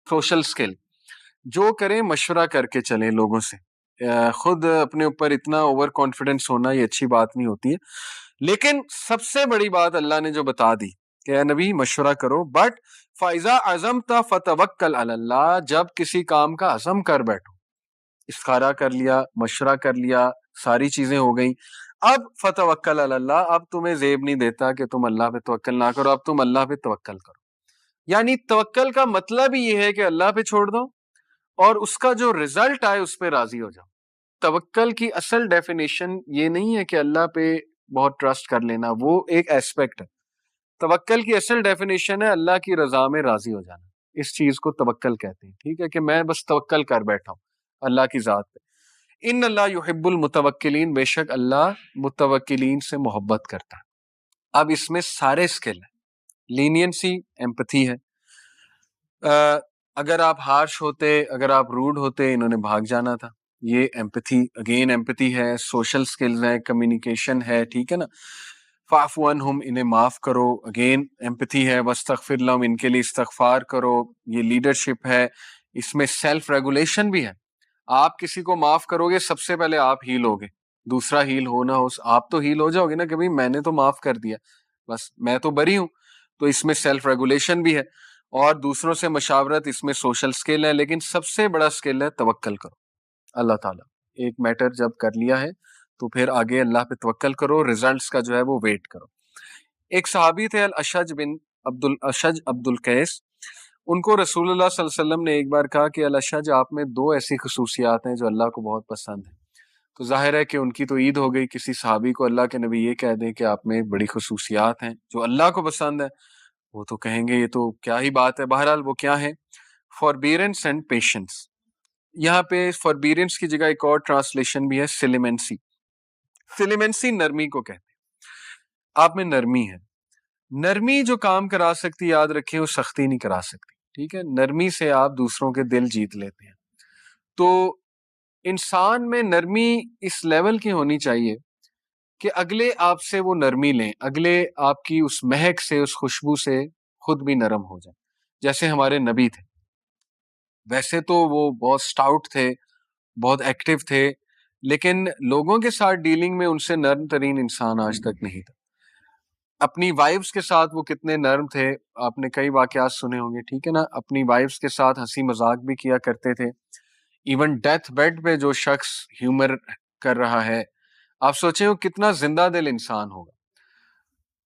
Social skill جو کریں مشورہ کر کے چلیں لوگوں سے. خود اپنے اوپر اتنا اوور کانفیڈنس ہونا یہ اچھی بات نہیں ہوتی ہے. لیکن سب سے بڑی بات اللہ نے جو بتا دی کہ اے نبی مشورہ کرو. بٹ فَإِذَا عَزَمْتَ فَتَوَكَّلْ عَلَى اللَّهِ، جب کسی کام کا عزم کر بیٹھو، استخارہ کر لیا، مشورہ کر لیا، ساری چیزیں ہو گئیں، اب فَتَوَكَّلْ عَلَى اللَّهِ، اب تمہیں زیب نہیں دیتا کہ تم اللہ پہ توکل نہ کرو، اب تم اللہ پہ توکل کرو. یعنی توکل کا مطلب ہی یہ ہے کہ اللہ پہ چھوڑ دو اور اس کا جو رزلٹ آئے اس پہ راضی ہو جاؤ. توکل کی اصل ڈیفینیشن یہ نہیں ہے کہ اللہ پہ بہت ٹرسٹ کر لینا، وہ ایک ایسپیکٹ ہے. توکل کی اصل ڈیفینیشن ہے اللہ کی رضا میں راضی ہو جانا. اس چیز کو توکل کہتے ہیں. ٹھیک ہے کہ میں بس توکل کر بیٹھا ہوں اللہ کی ذات پہ. ان اللہ یحب المتوکلین، بے شک اللہ متوکلین سے محبت کرتا ہے. اب اس میں سارے اسکل ہیں. لینینسی، ایمپتھی ہے. اگر آپ ہارش ہوتے، اگر آپ روڈ ہوتے، انہوں نے بھاگ جانا تھا. یہ ایمپتھی، اگین ایمپتھی ہے. سوشل سکلز ہیں، کمیونیکیشن ہے. ٹھیک ہے نا. فاعف عنہم، انہیں معاف کرو، اگین ایمپتھی ہے. واستغفر لہم، ان کے لیے استغفار کرو، یہ لیڈرشپ ہے. اس میں سیلف ریگولیشن بھی ہے. آپ کسی کو معاف کرو گے سب سے پہلے آپ ہیل ہوگے، دوسرا ہیل ہونا ہو، آپ تو ہیل ہو جاؤ گے نا کہ بھائی میں نے تو معاف کر دیا، بس میں تو بری ہوں. تو اس میں سیلف ریگولیشن بھی ہے اور دوسروں سے مشاورت، اس میں سوشل سکل ہے. لیکن سب سے بڑا سکل ہے توکل کرو اللہ تعالیٰ. ایک میٹر جب کر لیا ہے تو پھر آگے اللہ پہ توکل کرو، ریزلٹس کا جو ہے وہ ویٹ کرو. ایک صحابی تھے الاشج بن عبد القیس. ان کو رسول اللہ صلی اللہ علیہ وسلم نے ایک بار کہا کہ الاشج، آپ میں دو ایسی خصوصیات ہیں جو اللہ کو بہت پسند ہیں. تو ظاہر ہے کہ ان کی تو عید ہو گئی. کسی صحابی کو اللہ کے نبی یہ کہہ دیں کہ آپ میں بڑی خصوصیات ہیں جو اللہ کو پسند ہے، وہ تو کہیں گے یہ تو کیا ہی بات ہے. بہرحال وہ کیا ہے؟ فوربیرنس اینڈ پیشنس. یہاں پہ فوربیرنس کی جگہ ایک اور ٹرانسلیشن بھی ہے، سلیمنسی. سلیمنسی نرمی کو کہتے ہیں. آپ میں نرمی ہے. نرمی جو کام کرا سکتی، یاد رکھیں، وہ سختی نہیں کرا سکتی. ٹھیک ہے. نرمی سے آپ دوسروں کے دل جیت لیتے ہیں. تو انسان میں نرمی اس لیول کی ہونی چاہیے کہ اگلے آپ سے وہ نرمی لیں، اگلے آپ کی اس مہک سے، اس خوشبو سے خود بھی نرم ہو جائیں. جیسے ہمارے نبی تھے، ویسے تو وہ بہت سٹاؤٹ تھے، بہت ایکٹیو تھے، لیکن لوگوں کے ساتھ ڈیلنگ میں ان سے نرم ترین انسان آج تک نہیں تھا. اپنی وائفز کے ساتھ وہ کتنے نرم تھے، آپ نے کئی واقعات سنے ہوں گے. ٹھیک ہے نا. اپنی وائفز کے ساتھ ہنسی مذاق بھی کیا کرتے تھے. ایون ڈیتھ بیڈ پہ جو شخص ہیومر کر رہا ہے، آپ سوچیں وہ کتنا زندہ دل انسان ہوگا.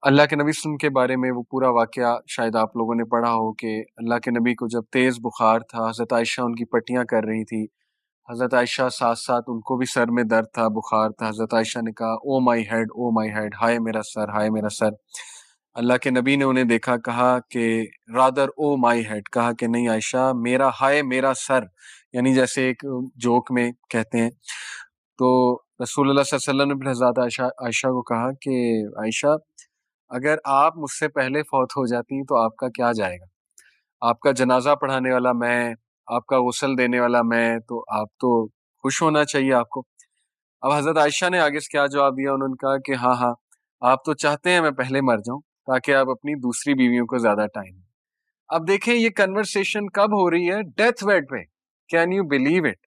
اللہ کے نبی صلی اللہ علیہ وسلم کے بارے میں وہ پورا واقعہ شاید آپ لوگوں نے پڑھا ہو کہ اللہ کے نبی کو جب تیز بخار تھا، حضرت عائشہ ان کی پٹیاں کر رہی تھی. حضرت عائشہ ساتھ ساتھ ان کو بھی سر میں درد تھا، بخار تھا. حضرت عائشہ نے کہا او my head, O my head, ہائے میرا سر، ہائے میرا سر. اللہ کے نبی نے انہیں دیکھا، کہا کہ رادر او مائی ہیڈ، کہا کہ نہیں عائشہ، میرا ہائے میرا سر، یعنی جیسے ایک جوک میں کہتے ہیں. تو رسول اللہ صلی اللہ علیہ وسلم نے پھر حضرت عائشہ کو کہا کہ عائشہ، اگر آپ مجھ سے پہلے فوت ہو جاتی تو آپ کا کیا جائے گا؟ آپ کا جنازہ پڑھانے والا میں، آپ کا غسل دینے والا میں، تو آپ تو خوش ہونا چاہیے آپ کو. اب حضرت عائشہ نے آگے سے کیا جواب دیا؟ انہوں نے کہا کہ ہاں ہاں، آپ تو چاہتے ہیں میں پہلے مر جاؤں تاکہ آپ اپنی دوسری بیویوں کو زیادہ ٹائم دیں. اب دیکھیں یہ کنورسیشن کب ہو رہی ہے؟ ڈیتھ بیڈ پہ. Can you believe it?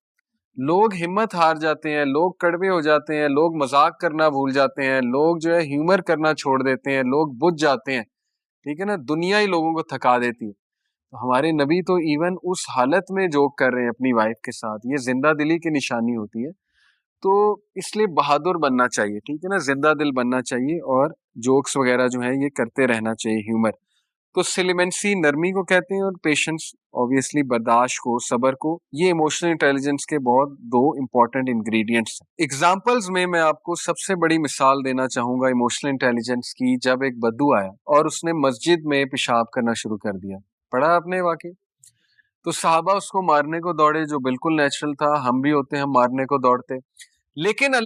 لوگ ہمت ہار جاتے ہیں، لوگ کڑوے ہو جاتے ہیں، لوگ مذاق کرنا بھول جاتے ہیں، لوگ جو ہے ہیومر کرنا چھوڑ دیتے ہیں، لوگ بجھ جاتے ہیں. ٹھیک ہے نا. دنیا ہی لوگوں کو تھکا دیتی ہے. تو ہمارے نبی تو ایون اس حالت میں جوک کر رہے ہیں اپنی وائف کے ساتھ. یہ زندہ دلی کی نشانی ہوتی ہے. تو اس لیے بہادر بننا چاہیے. ٹھیک ہے نا. زندہ دل بننا چاہیے اور جوکس وغیرہ جو ہیں یہ کرتے رہنا چاہیے، ہیومر. تو سلیمنسی نرمی کو کہتے ہیں، اور پیشنس اوبیسلی برداشت کو، صبر کو. یہ ایموشنل انٹیلیجنس کے بہت دو امپورٹنٹ انگریڈینٹس ہیں. ایگزامپلز میں آپ کو سب سے بڑی مثال دینا چاہوں گا ایموشنل انٹیلیجنس کی. جب ایک بدو آیا اور اس نے مسجد میں پیشاب کرنا شروع کر دیا، پڑھا آپ نے واقعی؟ تو صحابہ اس کو مارنے کو دوڑے، جو بالکل نیچرل تھا. ہم بھی ہوتے ہیں، ہم مارنے کو دوڑتے. لیکن